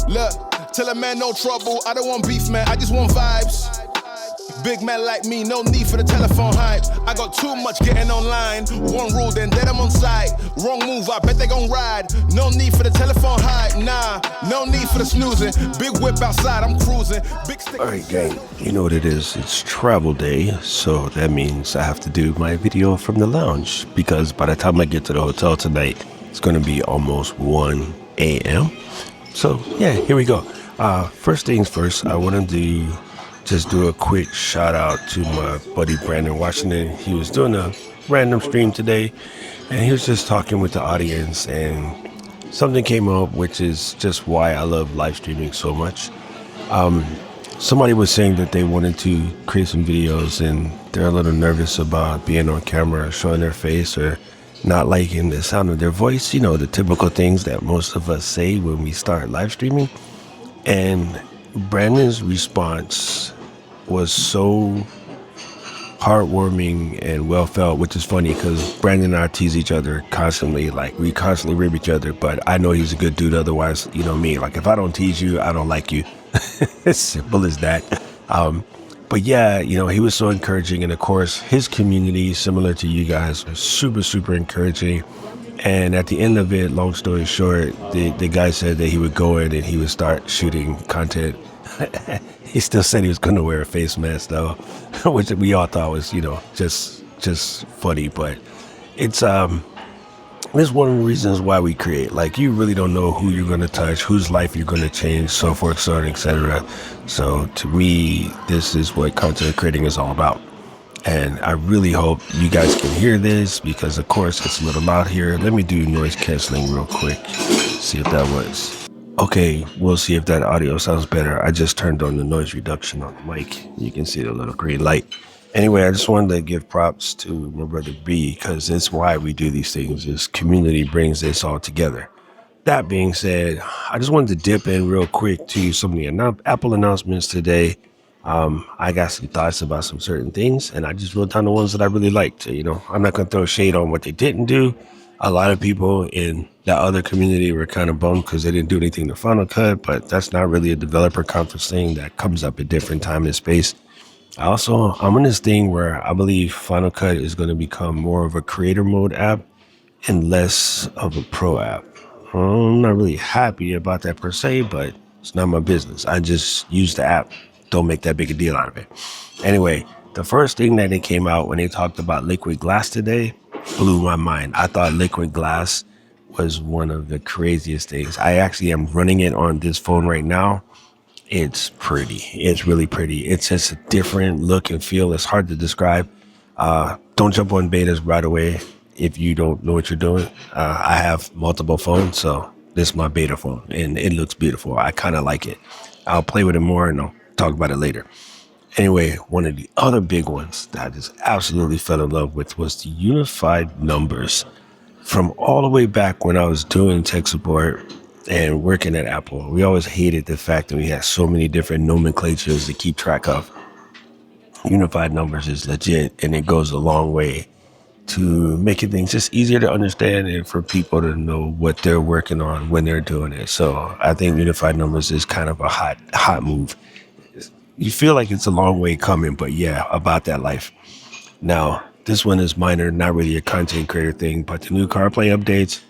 Look, tell a man no trouble. I don't want beef, man. I just want vibes. Big man like me, no need for the telephone hype. I got too much getting online. One rule, then dead I'm on site. Wrong move, I bet they gon' ride. No need for the telephone hype, nah. No need for the snoozing. Big whip outside, I'm cruising. Big stick. Alright gang, you know what it is. It's travel day, so that means I have to do my video from the lounge. Because by the time I get to the hotel tonight, it's gonna be almost 1 a.m. So yeah, here we go. First things first, I wanted to just do a quick shout out to my buddy Brandon Washington. He was doing a random stream today and he was just talking with the audience and something came up, which is just why I love live streaming so much. Somebody was saying that they wanted to create some videos and they're a little nervous about being on camera, showing their face, or not liking the sound of their voice. You know, the typical things that most of us say when we start live streaming. And Brandon's response was so heartwarming and well felt, which is funny because Brandon and I tease each other constantly. Like, we constantly rib each other, but I know he's a good dude. Otherwise, you know me, like if I don't tease you, I don't like you. It's simple as that. But yeah, you know, he was so encouraging. And of course, his community, similar to you guys, was super, super encouraging. And at the end of it, long story short, the guy said that he would go in and he would start shooting content. He still said he was going to wear a face mask though, which we all thought was, you know, just funny. But it's one of the reasons why we create. Like, you really don't know who you're going to touch, whose life you're going to change, so forth, so on, etc. So to me, this is what content creating is all about. And I really hope you guys can hear this because, of course, it's a little loud here. Let me do noise canceling real quick, see if that works. Okay, we'll see if that audio sounds better. I just turned on the noise reduction on the mic. You can see the little green light. Anyway, I just wanted to give props to my brother B because it's why we do these things. This community brings this all together. That being said, I just wanted to dip in real quick to some of the Apple announcements today. I got some thoughts about some certain things, and I just wrote down the ones that I really liked. You know, I'm not going to throw shade on what they didn't do. A lot of people in that other community were kind of bummed because they didn't do anything to Final Cut, but that's not really a developer conference thing. That comes up at different time and space. Also, I'm in this thing where I believe Final Cut is going to become more of a creator mode app and less of a pro app. I'm not really happy about that per se, but it's not my business. I just use the app. Don't make that big a deal out of it. Anyway, the first thing that they came out when they talked about liquid glass today blew my mind. I thought liquid glass was one of the craziest things. I actually am running it on this phone right now. It's pretty. It's really pretty. It's just a different look and feel. It's hard to describe. Don't jump on betas right away if you don't know what you're doing. I have multiple phones, so this is my beta phone, and it looks beautiful. I kind of like it. I'll play with it more, and I'll talk about it later. Anyway, one of the other big ones that I just absolutely fell in love with was the unified numbers. From all the way back when I was doing tech support and working at Apple, we always hated the fact that we had so many different nomenclatures to keep track of. Unified numbers is legit, and it goes a long way to making things just easier to understand and for people to know what they're working on when they're doing it. So I think unified numbers is kind of a hot move. You feel like it's a long way coming, but yeah, about that life. Now, this one is minor, not really a content creator thing, but the new CarPlay updates,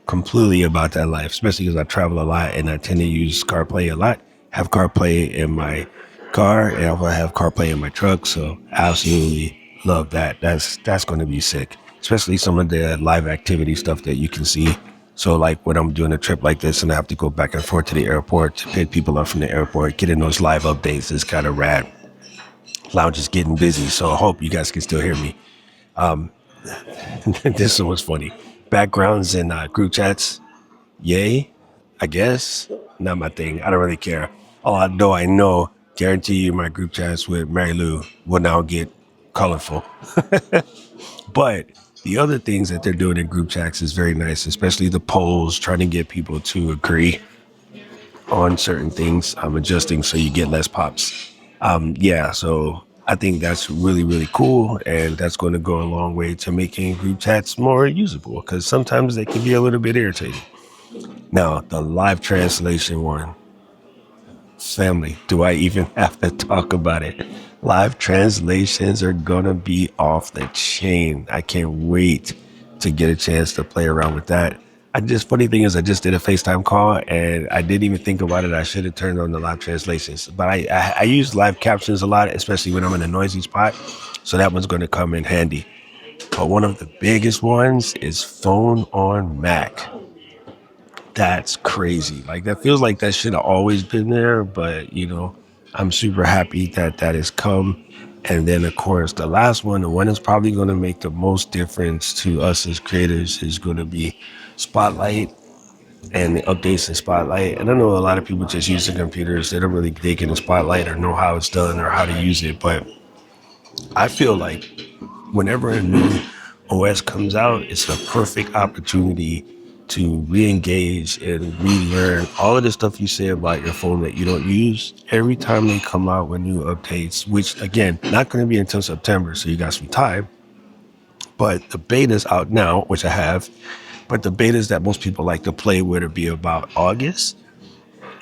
completely about that life, especially because I travel a lot and I tend to use CarPlay a lot. Have CarPlay in my car and I have CarPlay in my truck, so absolutely love that. That's going to be sick, especially some of the live activity stuff that you can see. So like when I'm doing a trip like this and I have to go back and forth to the airport to pick people up from the airport, getting those live updates is kind of rad. Lounge is getting busy, so I hope you guys can still hear me. This one was funny. Backgrounds in group chats, yay, I guess. Not my thing. I don't really care. Although I know, guarantee you my group chats with Mary Lou will now get colorful. But the other things that they're doing in group chats is very nice, especially the polls, trying to get people to agree on certain things. I'm adjusting so you get less pops. So I think that's really, really cool. And that's going to go a long way to making group chats more usable because sometimes they can be a little bit irritating. Now, the live translation one Family, do I even have to talk about it? Live translations are gonna be off the chain. I can't wait to get a chance to play around with that. Funny thing is, I just did a FaceTime call and I didn't even think about it. I should have turned on the live translations, but I use live captions a lot, especially when I'm in a noisy spot. So that one's going to come in handy. But one of the biggest ones is phone on Mac. That's crazy. Like, that feels like that should have always been there, but I'm super happy that that has come. And then, of course, the last one, the one that's probably going to make the most difference to us as creators, is going to be Spotlight and the updates in Spotlight. And I know a lot of people just use the computers. They don't really dig into Spotlight or know how it's done or how to use it. But I feel like whenever a new OS comes out, it's a perfect opportunity to re-engage and relearn all of the stuff you say about your phone that you don't use every time they come out with new updates, which, again, not going to be until September, so you got some time. But the beta's out now, which I have, but the betas that most people like to play with will be about August.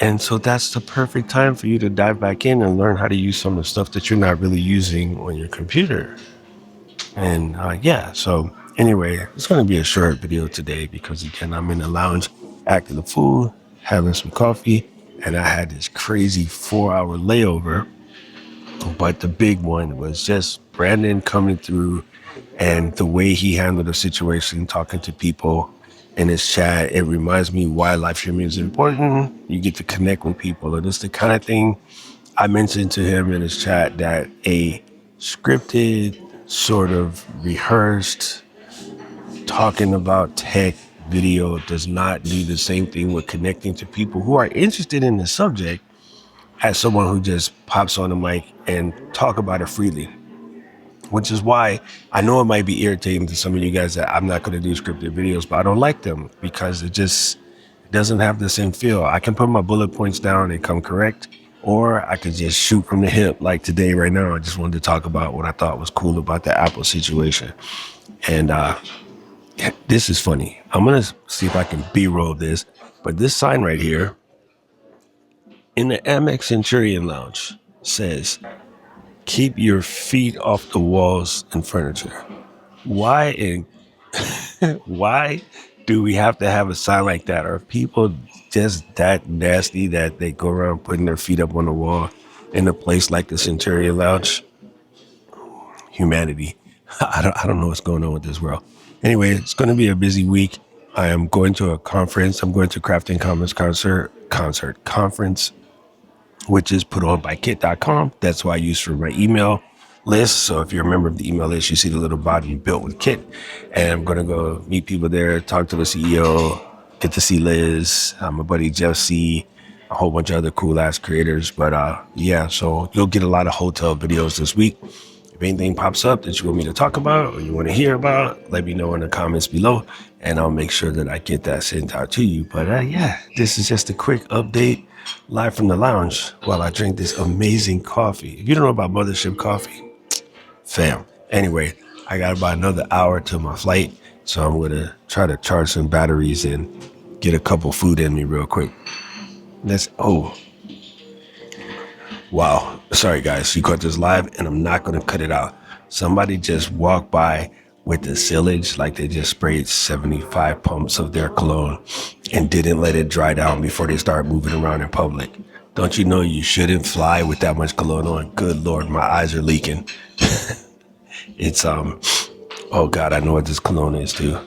And so that's the perfect time for you to dive back in and learn how to use some of the stuff that you're not really using on your computer. And so anyway, it's going to be a short video today because, again, I'm in the lounge acting the fool, having some coffee, and I had this crazy 4-hour layover. But the big one was just Brandon coming through and the way he handled the situation, talking to people in his chat. It reminds me why live streaming is important. You get to connect with people. And it's the kind of thing I mentioned to him in his chat, that a scripted, sort of rehearsed, talking about tech video does not do the same thing with connecting to people who are interested in the subject as someone who just pops on the mic and talk about it freely. Which is why I know it might be irritating to some of you guys that I'm not going to do scripted videos, but I don't like them because it just doesn't have the same feel. I can put my bullet points down and come correct, or I could just shoot from the hip like today right now. I just wanted to talk about what I thought was cool about the Apple situation. And this is funny. I'm going to see if I can B-roll this, but this sign right here in the Amex Centurion Lounge says, "Keep your feet off the walls and furniture." Why do we have to have a sign like that? Are people just that nasty that they go around putting their feet up on the wall in a place like the Centurion Lounge? Humanity. I don't know what's going on with this world. Anyway, it's going to be a busy week. I am going to a conference. I'm going to Crafting Commons conference, which is put on by kit.com. That's who I use for my email list. So if you're a member of the email list, you see the little button built with Kit. And I'm going to go meet people there, talk to the CEO, get to see Liz, my buddy Jeff C., a whole bunch of other cool ass creators. But so you'll get a lot of hotel videos this week. If anything pops up that you want me to talk about or you want to hear about, let me know in the comments below, and I'll make sure that I get that sent out to you. But this is just a quick update live from the lounge while I drink this amazing coffee. If you don't know about Mothership Coffee, fam. Anyway, I got about another hour till my flight, so I'm going to try to charge some batteries and get a couple food in me real quick. Wow. Sorry, guys. You caught this live, and I'm not going to cut it out. Somebody just walked by with the sillage, like they just sprayed 75 pumps of their cologne and didn't let it dry down before they start moving around in public. Don't you know you shouldn't fly with that much cologne on? Good Lord, my eyes are leaking. It's, oh God, I know what this cologne is too.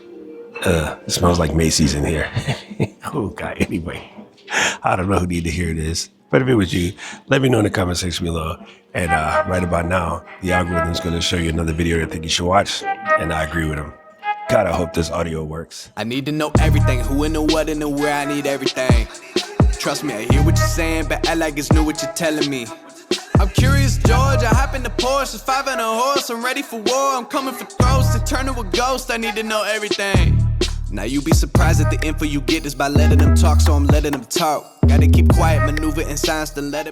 It smells like Macy's in here. Oh God, anyway. I don't know who need to hear this. But if it was you, let me know in the comment section below. And right about now, the algorithm is going to show you another video that I think you should watch. And I agree with him. God, I hope this audio works. I need to know everything. Who and the what and the where. I need everything. Trust me, I hear what you're saying, but act like it's new what you're telling me. I'm curious, George. I hop in the Porsche, 5 and a horse. I'm ready for war. I'm coming for throats to turn to a ghost. I need to know everything. Now you be surprised at the info you get is by letting them talk, so I'm letting them talk. Gotta keep quiet, maneuver in silence to let them